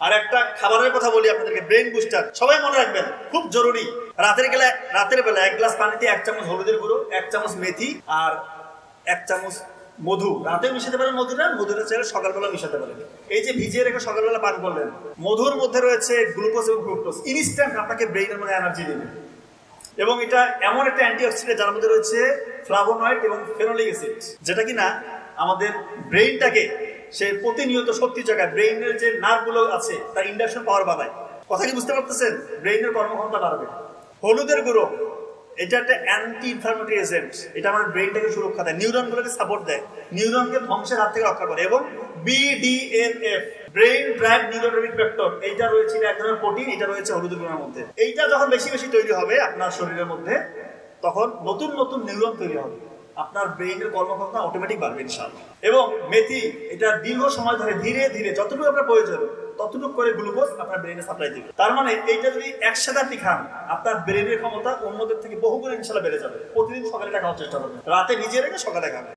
আর একটা খাবারের কথা বলি আপনাদেরকে, ব্রেন বুস্টার। সবাই মনে রাখবেন, খুব জরুরি। রাতের বেলা 1 গ্লাস পানিতে 1 চামচ হলুদের গুঁড়ো, 1 চামচ মেথি আর 1 চামচ মধু। রাতে মিশাতে পারেন মধুটা চাইলে সকালবেলা মিশাতে পারেন। এই যে ভিজিয়ে রেখে সকালবেলা পান করলেন, মধুর মধ্যে রয়েছে গ্লুকোজ এবং ফ্রুক্টোজ, ইনস্ট্যান্ট আপনাকে ব্রেইনের মধ্যে এনার্জি দেবে। এবং এটা এমন একটা অ্যান্টিঅক্সিডেন্ট যার মধ্যে রয়েছে ফ্লাভোনয়েড এবং ফেনোলিক অ্যাসিড, যেটা কিনা আমাদের ব্রেইনটাকে সে প্রতিনিয়ত শক্তি জায়গায়, ব্রেইনের যে নার্ভগুলো আছে তার ইন্ডাকশন পাওয়ার বাড়ায়। কথা কি বুঝতে পারতেছেন? ব্রেইনের কর্মক্ষমতা বাড়বে। হলুদের গুঁড়ো এটা একটা অ্যান্টি ইনফ্লামেটরি এজেন্ট, এটা আমাদের ব্রেইনটাকে সুরক্ষা দেয়, নিউরনগুলোকে সাপোর্ট দেয়, নিউরনকে ধ্বংসের হাত থেকে রক্ষা করে। এবং BDNF, brain drive neurotrophic factor, এইটা রয়েছে এক ধরনের প্রোটিন, এটা রয়েছে হলুদের গুঁড়োর মধ্যে। এইটা যখন বেশি বেশি তৈরি হবে আপনার শরীরের মধ্যে, তখন নতুন নতুন নিউরন তৈরি হবে, আপনার ব্রেইনের কর্মক্ষমতা অটোমেটিক বাড়বে ইনশাআল্লাহ। এবং মেথি, এটা দীর্ঘ সময় ধরে ধীরে ধীরে যতটুকু আপনার প্রয়োজন ততটুকু করে গ্লুকোজ আপনার ব্রেইনে সাপ্লাই দিবে। তার মানে এইটা যদি একসাথে আপনি খান, আপনার ব্রেইনের ক্ষমতা অন্যদের থেকে বহুগুণ ইনশাআল্লাহ বেড়ে যাবে। প্রতিদিন সকালে এটা খাওয়ার চেষ্টা করবেন, রাতে ভিজিয়ে রেখে সকালে খাবেন।